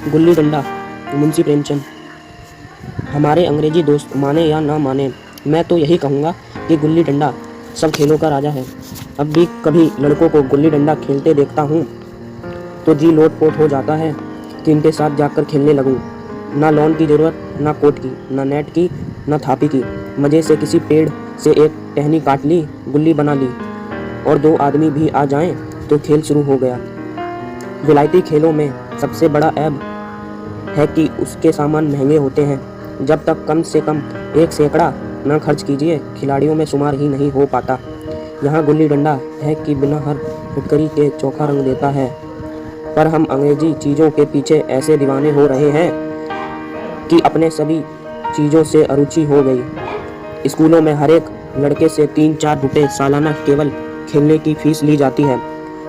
गुल्ली डंडा, मुंशी प्रेमचंद। हमारे अंग्रेजी दोस्त माने या ना माने, मैं तो यही कहूँगा कि गुल्ली डंडा सब खेलों का राजा है। अब भी कभी लड़कों को गुल्ली डंडा खेलते देखता हूँ तो जी लोट-पोट हो जाता है कि इनके साथ जाकर खेलने लगूँ। ना लॉन की ज़रूरत, ना कोर्ट की, ना नेट की, ना थापी की। मज़े से किसी पेड़ से एक टहनी काट ली, गुल्ली बना ली और 2 आदमी भी आ जाएं तो खेल शुरू हो गया। विलायती खेलों में सबसे बड़ा ऐब है कि उसके सामान महंगे होते हैं। जब तक कम से कम 1 सैकड़ा न खर्च कीजिए, खिलाड़ियों में शुमार ही नहीं हो पाता। यहाँ गुल्ली डंडा है कि बिना हर फिटकरी के चोखा रंग देता है। पर हम अंग्रेजी चीज़ों के पीछे ऐसे दीवाने हो रहे हैं कि अपने सभी चीज़ों से अरुचि हो गई। स्कूलों में हर एक लड़के से 3-4 रुपये सालाना केवल खेलने की फीस ली जाती है।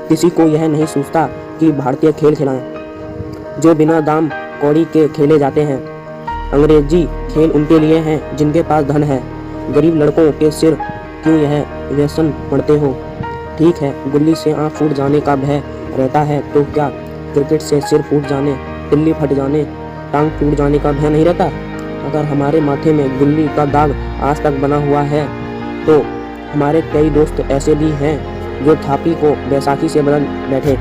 किसी को यह नहीं सोचता कि भारतीय खेल खिलाएं जो बिना दाम कौड़ी के खेले जाते हैं। अंग्रेजी खेल उनके लिए हैं जिनके पास धन है। गरीब लड़कों के सिर क्यों यह व्यसन पड़ते हो? ठीक है, गुल्ली से आँख फूट जाने का भय रहता है तो क्या क्रिकेट से सिर फूट जाने, तिल्ली फट जाने, टांग टूट जाने का भय नहीं रहता? अगर हमारे माथे में गुल्ली का दाग आज तक बना हुआ है तो हमारे कई दोस्त ऐसे भी हैं जो थापी को बैसाखी से बदल बैठे।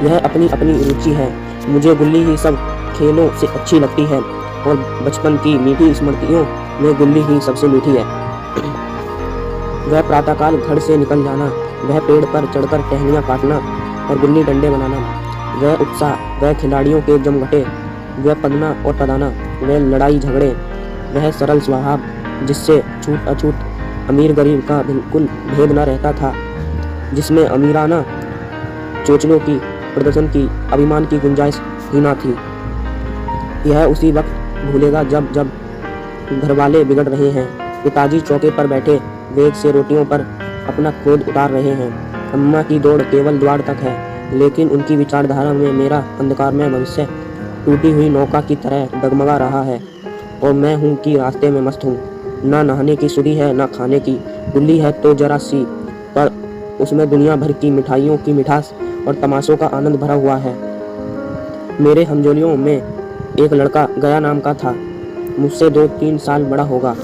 यह अपनी अपनी रुचि है। मुझे गुल्ली ही सब खेलों से अच्छी लगती है और बचपन की मीठी स्मृतियों में गुल्ली ही सबसे मीठी है। वह प्रातःकाल घर से निकल जाना, वह पेड़ पर चढ़कर टहनियाँ काटना और गुल्ली डंडे बनाना, वह उत्साह, वह खिलाड़ियों के जमघटे, वह पदना और पदाना, वह लड़ाई झगड़े, वह सरल स्वभाव जिससे छूट अछूत अमीर गरीब का बिल्कुल भेद न रहता था, जिसमें अमीराना चोचलों की प्रदर्शन की अभिमान की गुंजाइश ही ना थी। यह उसी वक्त भूलेगा जब जब घरवाले बिगड़ रहे हैं, पिताजी चौके पर बैठे वेग से रोटियों पर अपना क्रोध उतार रहे हैं, अम्मा की दौड़ केवल द्वार तक है, लेकिन उनकी विचारधारा में मेरा अंधकारमय भविष्य टूटी हुई नौका की तरह डगमगा रहा है और मैं हूँ कि रास्ते में मस्त हूँ। ना नहाने की सुधि है, ना खाने की। गुल्ली है तो जरा सी, पर उसमें दुनिया भर की मिठाइयों की मिठास और तमाशों का आनंद भरा हुआ है। मेरे हमजोलियों में एक लड़का गया नाम का था, मुझसे 2-3 साल बड़ा होगा।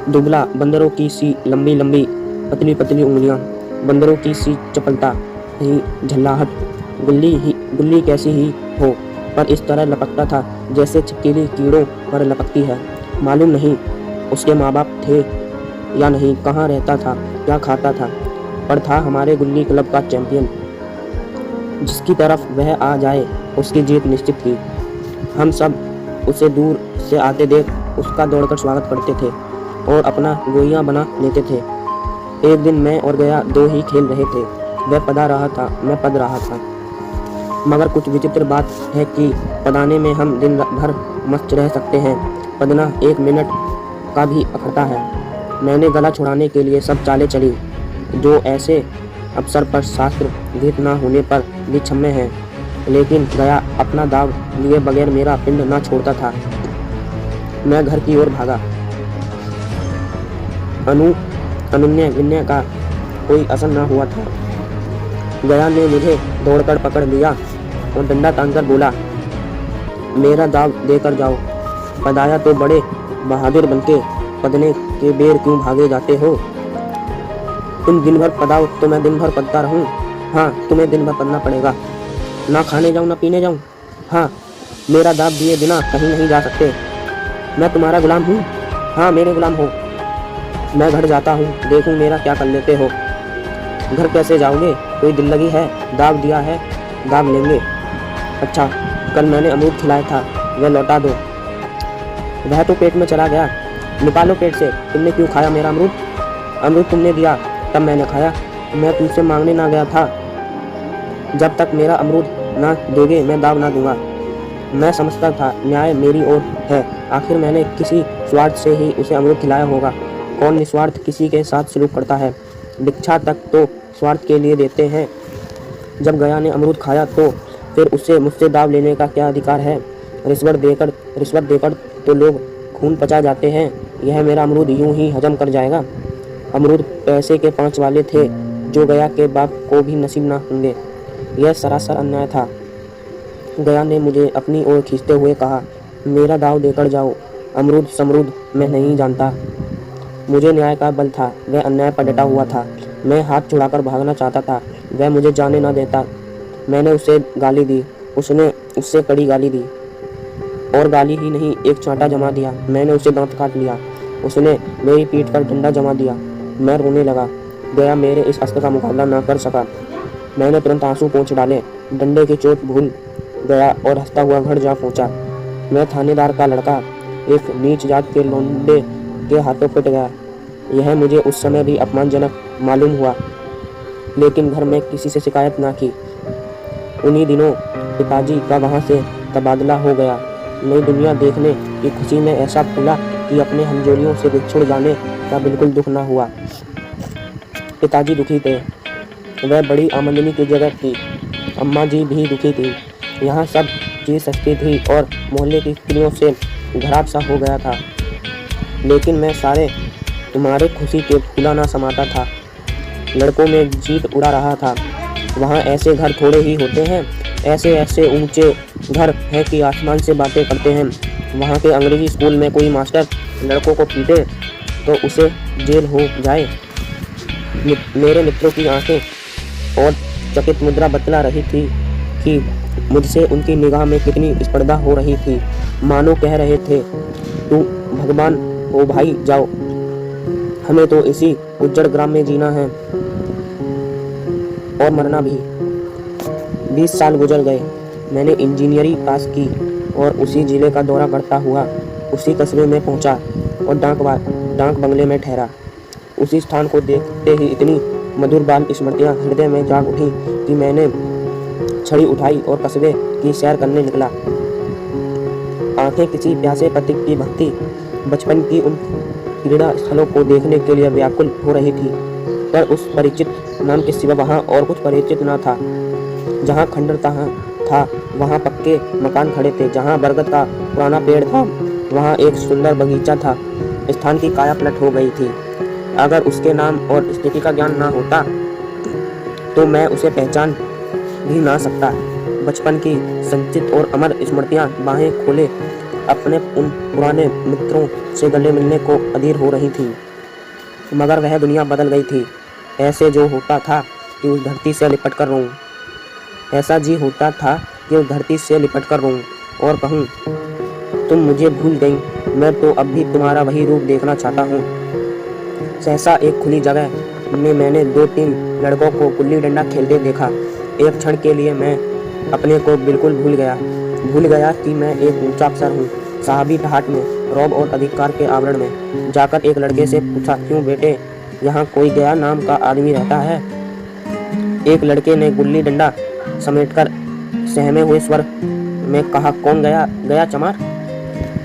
दुबला, बंदरों की सी लंबी लंबी पतली पतली उंगलियां, बंदरों की सी चपलता ही झल्लाहट। गुल्ली कैसी ही हो, पर इस तरह लपकता था जैसे छिपकली कीड़ों पर लपकती है। मालूम नहीं उसके माँ बाप थे या नहीं, कहाँ रहता था, क्या खाता था, पर था हमारे गुल्ली क्लब का चैंपियन। जिसकी तरफ वह आ जाए उसकी जीत निश्चित थी। हम सब उसे दूर से आते देख उसका दौड़कर स्वागत करते थे और अपना गोइयाँ बना लेते थे। एक दिन मैं और गया 2 ही खेल रहे थे। वह पदा रहा था, मैं पद रहा था। मगर कुछ विचित्र बात है कि पदाने में हम दिन भर मस्त रह सकते हैं, पदना 1 मिनट का भी अखरता है। मैंने गला छुड़ाने के लिए सब चालें चली जो ऐसे अवसर पर शास्त्र विहित न होने पर भी क्षम्य हैं, लेकिन गया अपना दाव लिए बगैर मेरा पिंड न छोड़ता था। मैं घर की ओर भागा। अनुन्य विनय का कोई असर न हुआ था। गया ने मुझे दौड़कर पकड़ लिया और डंडा तानकर बोला, मेरा दाव देकर जाओ। पदाया तो बड़े बहादुर बनके पदने के बेर क्यों भागे जाते हो? तुम दिन भर पदाओ तो मैं दिन भर पदता रहूं? हाँ, तुम्हें दिन भर पदना पड़ेगा। ना खाने जाऊं ना पीने जाऊं? हाँ, मेरा दाव दिए बिना कहीं नहीं जा सकते। मैं तुम्हारा गुलाम हूँ? हाँ, मेरे गुलाम हो। मैं घर जाता हूँ, देखूं मेरा क्या कर लेते हो। घर कैसे जाओगे? कोई दिल लगी है? दाव दिया है, दाव लेंगे। अच्छा, कल मैंने अमरूद खिलाया था, वह लौटा दो। वह तो पेट में चला गया, निकालो पेट से। तुमने क्यों खाया मेरा अमरूद? अमरूद तुमने दिया तब मैंने खाया, मैं तुमसे मांगने ना गया था। जब तक मेरा अमरूद ना दोगे मैं दाव ना दूंगा। मैं समझता था न्याय मेरी ओर है, आखिर मैंने किसी स्वार्थ से ही उसे अमरूद खिलाया होगा। कौन निस्वार्थ किसी के साथ सलूक करता है? भिक्षा तक तो स्वार्थ के लिए देते हैं। जब गया ने अमरूद खाया तो फिर उसे मुझसे दाव लेने का क्या अधिकार है? रिश्वत देकर तो लोग खून पचा जाते हैं, यह मेरा अमरूद यूं ही हजम कर जाएगा। अमरूद पैसे के 5 वाले थे जो गया के बाप को भी नसीब ना होंगे। यह सरासर अन्याय था। गया ने मुझे अपनी ओर खींचते हुए कहा, मेरा दाव देकर जाओ, अमरूद समरूद मैं नहीं जानता। मुझे न्याय का बल था, वह अन्याय पर डटा हुआ था। मैं हाथ छुड़ाकर भागना चाहता था, वह मुझे जाने न देता। मैंने उसे गाली दी, उसने उससे कड़ी गाली दी, और गाली ही नहीं एक चांटा जमा दिया। मैंने उसे दांत काट लिया, उसने मेरी पीठ पर डंडा जमा दिया। मैं रोने लगा। गया मेरे इस अस्त्र का मुकाबला न कर सका। मैंने तुरंत आंसू पोंछ डाले, डंडे की चोट भूल गया और हंसता हुआ घर जा पहुंचा। मैं थानेदार का लड़का एक नीच जात के लौंडे के हाथों पिट गया। यह मुझे उस समय भी अपमानजनक मालूम हुआ, लेकिन घर में किसी से शिकायत ना की। उन्हीं दिनों पिताजी का वहाँ से तबादला हो गया। नई दुनिया देखने की खुशी में ऐसा फूला कि अपने हमजोलियों से बिछुड़ जाने का बिल्कुल दुख न हुआ। पिताजी दुखी थे, वह बड़ी आमदनी की जगह थी। अम्मा जी भी दुखी थी। यहाँ सब चीज़ सस्ती थी और मोहल्ले की स्त्रियों से घराट सा हो गया था। लेकिन मैं सारे तुम्हारे खुशी के फूला ना समाता था। लड़कों में जीत उड़ा रहा था। वहाँ ऐसे घर थोड़े ही होते हैं, ऐसे ऐसे ऊंचे घर हैं कि आसमान से बातें करते हैं। वहाँ के अंग्रेजी स्कूल में कोई मास्टर लड़कों को पीटे तो उसे जेल हो जाए। मेरे मित्रों की आंखें और चकित मुद्रा बतला रही थी कि मुझसे उनकी निगाह में कितनी स्पर्धा हो रही थी। मानो कह रहे थे, तू भगवान हो भाई, जाओ, हमें तो इसी उज्जड़ ग्राम में जीना है और मरना भी। 20 साल गुजर गए। मैंने इंजीनियरिंग पास की और उसी जिले का दौरा करता हुआ उसी कस्बे में पहुंचा और डाक बंगले में ठहरा। उसी स्थान को देखते ही इतनी मधुर बाल स्मृतियाँ हृदय में जाग उठी कि मैंने छड़ी उठाई और कस्बे की सैर करने निकला। आंखें किसी प्यासे पथिक की भक्ति बचपन की उन क्रीड़ा स्थलों को देखने के लिए व्याकुल हो रही थी, पर उस परिचित नाम के सिवा वहाँ और कुछ परिचित न था। जहाँ खंडर था वहाँ पक्के मकान खड़े थे, जहाँ बरगद का पुराना पेड़ था वहाँ एक सुंदर बगीचा था। स्थान की काया पलट हो गई थी। अगर उसके नाम और स्थिति का ज्ञान ना होता तो मैं उसे पहचान भी ना सकता। बचपन की संचित और अमर स्मृतियाँ बाहें खोले अपने उन पुराने मित्रों से गले मिलने को अधीर हो रही थी। मगर वह दुनिया बदल गई थी। ऐसे जो होता था कि उस धरती से लिपट कर रोऊं, ऐसा जी होता था कि उस धरती से लिपट कर रोऊं और कहूँ, तुम मुझे भूल गई, मैं तो अब भी तुम्हारा वही रूप देखना चाहता हूँ। सहसा एक खुली जगह में मैंने 2-3 लड़कों को गुल्ली डंडा खेलते देखा। एक क्षण के लिए मैं अपने को बिल्कुल भूल गया कि मैं एक ऊंचा अफसर हूँ। साहबी ठाट में, रौब और अधिकार के आवरण में जाकर एक लड़के से पूछा, क्यों बेटे, यहाँ कोई गया नाम का आदमी रहता है? एक लड़के ने गुल्ली डंडा समेटकर सहमे हुए स्वर में कहा, कौन गया? गया चमार?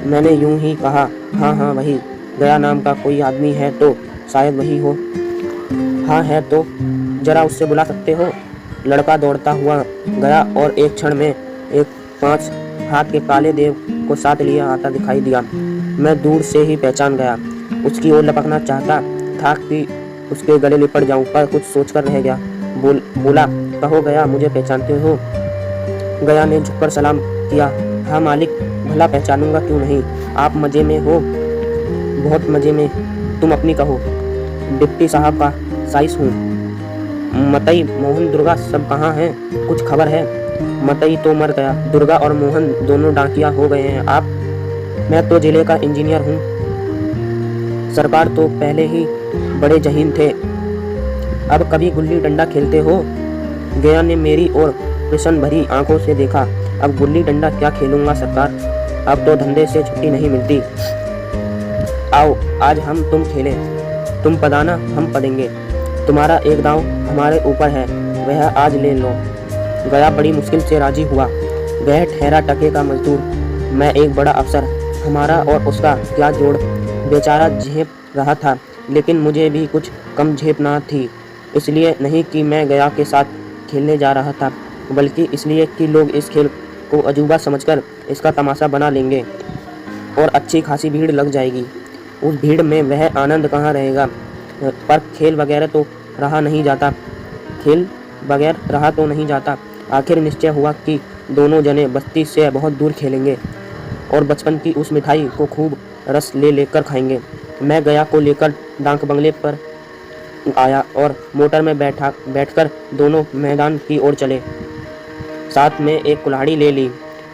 मैंने यूं ही कहा, हाँ वही, गया नाम का कोई आदमी है तो शायद वही हो। हाँ है तो जरा उससे बुला सकते हो? लड़का दौड़ता हुआ गया और एक क्षण में एक 5 हाथ के काले देव को साथ लिए आता दिखाई दिया। मैं दूर से ही पहचान गया। उसकी ओर लपकना चाहता था कि उसके गले लिपट जाऊं, पर कुछ सोचकर रह गया। बोला, कहो गया, मुझे पहचानते हो? गया ने झुककर सलाम किया। हाँ मालिक, भला पहचानूंगा क्यों नहीं। आप मजे में हो? बहुत मजे में। तुम अपनी कहो। डिप्टी साहब का साइस हूँ। मतई, मोहन, दुर्गा सब कहाँ हैं? कुछ खबर है? मतई तो मर गया, दुर्गा और मोहन दोनों डाकिया हो गए हैं। आप? मैं तो जिले का इंजीनियर हूँ। सरकार तो पहले ही बड़े जहीन थे। अब कभी गुल्ली डंडा खेलते हो? गया ने मेरी ओर प्रश्न भरी आंखों से देखा। अब गुल्ली डंडा क्या खेलूंगा सरकार, अब तो धंधे से छुट्टी नहीं मिलती। आओ आज हम तुम खेलें, तुम पदाना हम पदेंगे। तुम्हारा एक दांव हमारे ऊपर है, वह आज ले लो। गया बड़ी मुश्किल से राजी हुआ। वह ठहरा टके का मजदूर, मैं एक बड़ा अफसर। हमारा और उसका क्या जोड़। बेचारा झेप रहा था, लेकिन मुझे भी कुछ कम झेप ना थी। इसलिए नहीं कि मैं गया के साथ खेलने जा रहा था, बल्कि इसलिए कि लोग इस खेल को अजूबा समझकर इसका तमाशा बना लेंगे और अच्छी खासी भीड़ लग जाएगी। उस भीड़ में वह आनंद कहाँ रहेगा। पर खेल वगैरह तो रहा नहीं जाता। आखिर निश्चय हुआ कि दोनों जने बस्ती से बहुत दूर खेलेंगे और बचपन की उस मिठाई को खूब रस ले लेकर खाएंगे। मैं गया को लेकर डाक बंगले पर आया और मोटर में बैठकर दोनों मैदान की ओर चले। साथ में एक कुल्हाड़ी ले ली।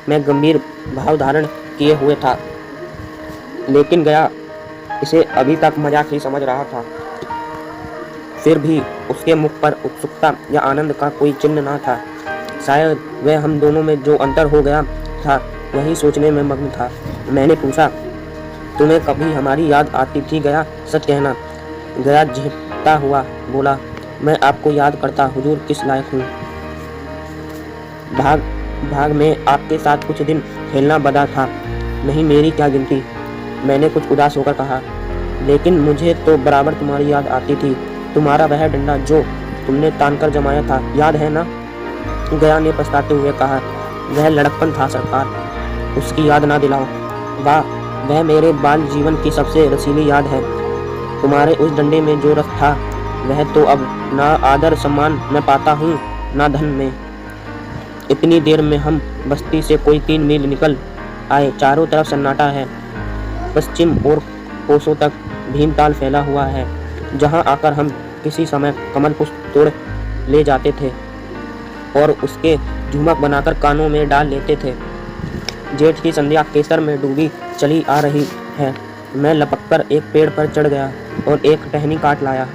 मैं गंभीर भाव धारण किए हुए था, लेकिन गया इसे अभी तक मजाक ही समझ रहा था। फिर भी उसके मुख पर उत्सुकता या आनंद का कोई चिन्ह न था। शायद वह हम दोनों में जो अंतर हो गया था वही सोचने में मग्न था। मैंने पूछा, तुम्हें कभी हमारी याद आती थी गया? सच कहना। गया झेपता हुआ बोला, मैं आपको याद करता हुजूर किस लायक हूँ। भाग भाग में आपके साथ कुछ दिन खेलना बदा था, नहीं मेरी क्या गिनती। मैंने कुछ उदास होकर कहा, लेकिन मुझे तो बराबर तुम्हारी याद आती थी। तुम्हारा वह डंडा जो तुमने तान कर जमाया था, याद है ना? गया ने पछताते हुए कहा, वह लड़कपन था सरकार, उसकी याद ना दिलाओ। वाह, वह मेरे बाल जीवन की सबसे रसीली याद है। तुम्हारे उस डंडे में जो रस था वह तो अब ना आदर सम्मान मैं पाता हूँ ना धन में। इतनी देर में हम बस्ती से कोई 3 मील निकल आए। चारों तरफ सन्नाटा है। पश्चिम और कोसों तक भीमताल फैला हुआ है, जहाँ आकर हम किसी समय कमल पुष्प तोड़ ले जाते थे और उसके झुमक बनाकर कानों में डाल लेते थे। जेठ की संध्या केसर में डूबी चली आ रही है। मैं लपककर एक पेड़ पर चढ़ गया और एक टहनी काट लाया।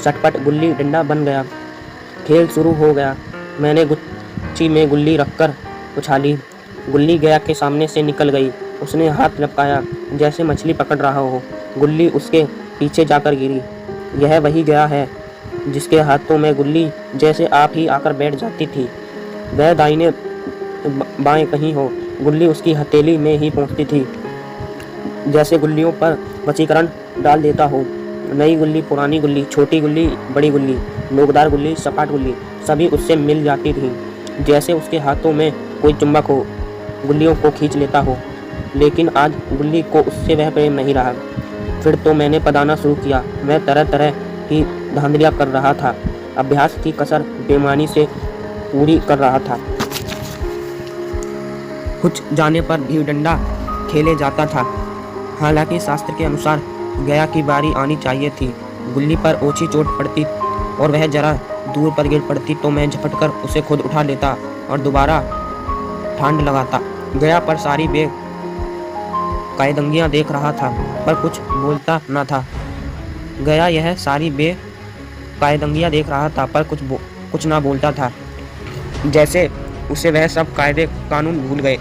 चटपट गुल्ली डंडा बन गया। खेल शुरू हो गया। मैंने गुच्छी में गुल्ली रखकर उछाली। गुल्ली गया के सामने से निकल गई। उसने हाथ लपकाया जैसे मछली पकड़ रहा हो। गुल्ली उसके पीछे जाकर गिरी। यह वही गया है जिसके हाथों में गुल्ली जैसे आप ही आकर बैठ जाती थी। वह दाहिने बाएं कहीं हो, गुल्ली उसकी हथेली में ही पहुंचती थी, जैसे गुल्लियों पर वशीकरण डाल देता हो। नई गुल्ली, पुरानी गुल्ली, छोटी गुल्ली, बड़ी गुल्ली, नोकदार गुल्ली, सपाट गुल्ली, सभी उससे मिल जाती थीं, जैसे उसके हाथों में कोई चुंबक हो, गुल्लियों को खींच लेता हो। लेकिन आज गुल्ली को उससे वह प्रेम नहीं रहा। फिर तो मैंने पदाना शुरू किया। मैं तरह तरह की धांधलियाँ कर रहा था। अभ्यास की कसर बेईमानी से पूरी कर रहा था। कुछ जाने पर भी डंडा खेले जाता था। हालांकि शास्त्र के अनुसार गया की बारी आनी चाहिए थी। गुल्ली पर ओछी चोट पड़ती और वह जरा दूर पर गिर पड़ती तो मैं झपटकर उसे खुद उठा लेता और दोबारा ठांड लगाता। गया पर सारी बेकायदगियां देख रहा था पर कुछ बोलता न था। गया यह सारी बेकायदगियां देख रहा था पर कुछ ना बोलता था, जैसे उसे वह सब कायदे कानून भूल गए।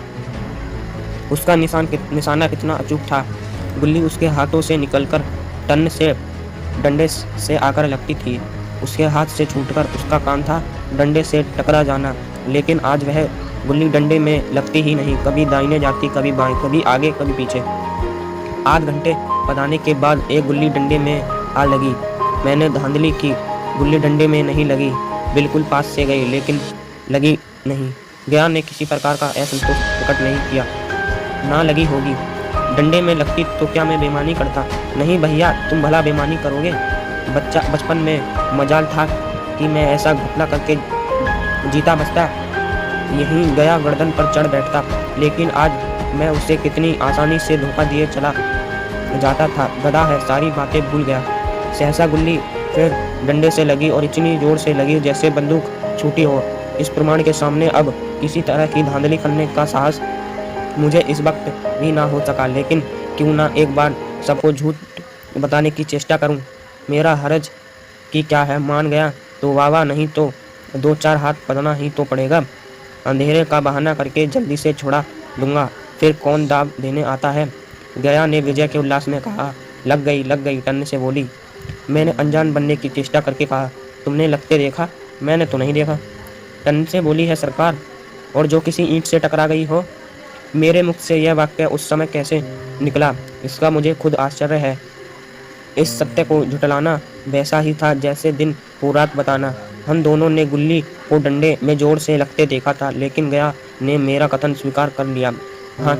उसका निशाना कितना अचूक था। गुल्ली उसके हाथों से निकलकर टन से डंडे से आकर लगती थी। उसके हाथ से छूटकर उसका काम था डंडे से टकरा जाना। लेकिन आज वह गुल्ली डंडे में लगती ही नहीं। कभी दाहिने जाती, कभी बाएं, कभी आगे, कभी पीछे। आध घंटे पदाने के बाद एक गुल्ली डंडे में आ लगी। मैंने धांधली की। गुल्ली डंडे में नहीं लगी। बिल्कुल पास से गई, लेकिन लगी नहीं। गया ने किसी प्रकार का असंतोष प्रकट नहीं किया। ना लगी होगी। डंडे में लगती तो क्या मैं बेईमानी करता? नहीं भैया, तुम भला बेईमानी करोगे? बचपन में मजाल था कि मैं ऐसा घपला करके जीता बचता। यहीं गया गर्दन पर चढ़ बैठता, लेकिन आज मैं उसे कितनी आसानी से धोखा दिए चला जाता था। गधा है, सारी बातें भूल गया। सहसा गुल्ली फिर डंडे से लगी और इतनी जोर से लगी जैसे बंदूक छूटी हो। इस प्रमाण के सामने अब किसी तरह की धांधली करने का साहस मुझे इस वक्त भी ना हो सका। लेकिन क्यों ना एक बार सबको झूठ बताने की चेष्टा करूं। मेरा हरज की क्या है? मान गया तो वाह, नहीं तो 2-4 हाथ पड़ना ही तो पड़ेगा। अंधेरे का बहाना करके जल्दी से छोड़ा दूंगा, फिर कौन दाब देने आता है? गया ने विजय के उल्लास में कहा। लग गई, टन से बोली। मैंने अनजान बनने की चेष्टा करके कहा, तुमने लगते देखा? मैंने तो नहीं देखा। टन से बोली है सरकार, और जो किसी ईंट से टकरा गई हो। मेरे मुख से यह वाक्य उस समय कैसे निकला, इसका मुझे खुद आश्चर्य है। इस सत्य को झुठलाना वैसा ही था जैसे दिन को रात बताना। हम दोनों ने गुल्ली को डंडे में जोर से लगते देखा था, लेकिन गया ने मेरा कथन स्वीकार कर लिया। हाँ,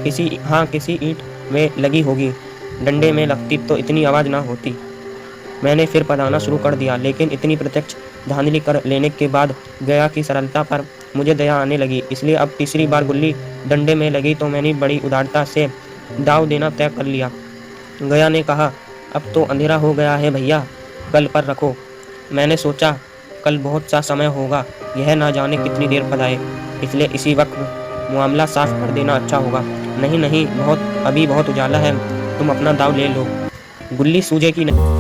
किसी ईंट में लगी होगी। डंडे में लगती तो इतनी आवाज़ ना होती। मैंने फिर पढ़ाना शुरू कर दिया, लेकिन इतनी प्रत्यक्ष धांधली कर लेने के बाद गया की सरलता पर मुझे दया आने लगी, इसलिए अब तीसरी बार गुल्ली डंडे में लगी तो मैंने बड़ी उदारता से दाव देना तय कर लिया। गया ने कहा, अब तो अंधेरा हो गया है भैया, कल पर रखो। मैंने सोचा कल बहुत सा समय होगा, यह ना जाने कितनी देर फैलाए, इसलिए इसी वक्त मामला साफ कर देना अच्छा होगा। नहीं नहीं, अभी बहुत उजाला है, तुम अपना दाव ले लो, गुल्ली सूझेगी नहीं।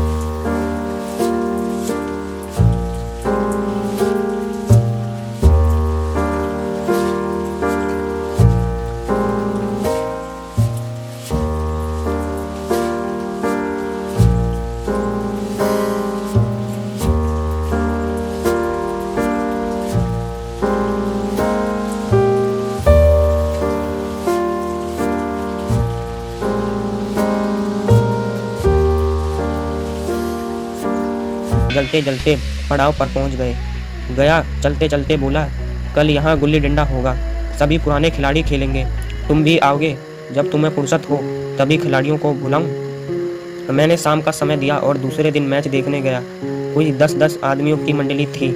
जलते जलते पड़ाव पर पहुंच गए। गया चलते चलते बोला, कल यहाँ गुल्ली डंडा होगा, सभी पुराने खिलाड़ी खेलेंगे, तुम भी आओगे? जब तुम्हें फुर्सत हो तभी खिलाड़ियों को बुलाऊं। मैंने शाम का समय दिया और दूसरे दिन मैच देखने गया। कोई 10-10 आदमियों की मंडली थी।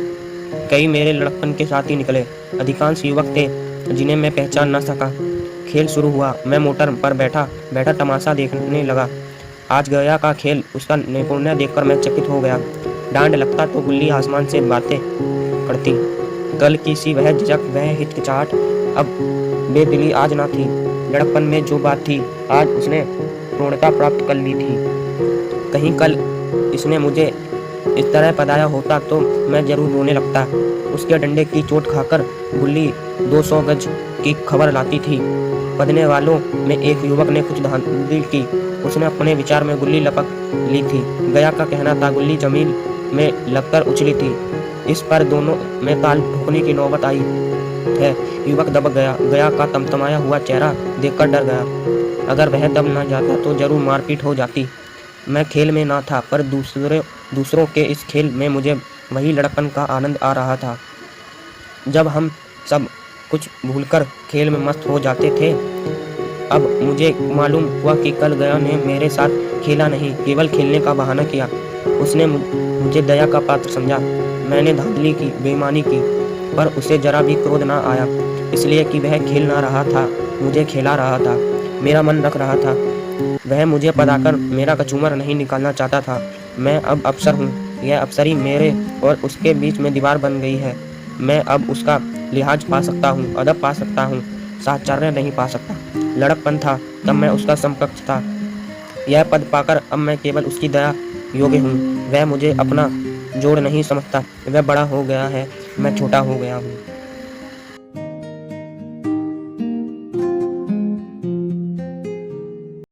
कई मेरे लड़कपन के साथ ही निकले, अधिकांश युवक थे जिन्हें मैं पहचान न सका। खेल शुरू हुआ। मैं मोटर पर बैठा बैठा तमाशा देखने लगा। आज गया का खेल, उसका नैपुण्य देखकर मैं चकित हो गया। डांड लगता तो गुल्ली आसमान से बातें करती। कल की सी वह झिझक, वह हिचकिचाहट अब बेदिली आज ना थी। लड़कपन में जो बात थी आज उसने पूर्णता प्राप्त कर ली थी। कहीं कल इसने मुझे इस तरह पदाया होता तो मैं जरूर रोने लगता। उसके डंडे की चोट खाकर गुल्ली 200 गज की खबर लाती थी। पदने वालों में एक युवक ने कुछ धांधली की। उसने अपने विचार में गुल्ली लपक ली थी। गया का कहना था गुल्ली जमीन में लगकर उछली थी। इस पर दोनों में ताल ठोकने की नौबत आई है। युवक दबक गया। गया का तमतमाया हुआ चेहरा देखकर डर गया। अगर वह दब न जाता तो जरूर मारपीट हो जाती। मैं खेल में ना था, पर दूसरों के इस खेल में मुझे वही लड़कपन का आनंद आ रहा था जब हम सब कुछ भूलकर खेल में मस्त हो जाते थे। अब मुझे मालूम हुआ कि कल गया ने मेरे साथ खेला नहीं, केवल खेलने का बहाना किया। उसने मुझे दया का पात्र समझा। मैंने धांधली की, बेईमानी की, पर उसे जरा भी क्रोध ना आया, इसलिए कि वह खेल ना रहा था, मुझे खेला रहा था, मेरा मन रख रहा था। वह मुझे पदाकर मेरा कचूमर नहीं निकालना चाहता था। मैं अब अफसर हूँ। यह अफसरी मेरे और उसके बीच में दीवार बन गई है। मैं अब उसका लिहाज पा सकता हूँ, अदब पा सकता हूँ, साहचर्य नहीं पा सकता। लड़कपन था तब मैं उसका समकक्ष था। यह पद पाकर अब मैं केवल उसकी दया योग्य हूँ। वह मुझे अपना जोड़ नहीं समझता। वह बड़ा हो गया है, मैं छोटा हो गया हूँ।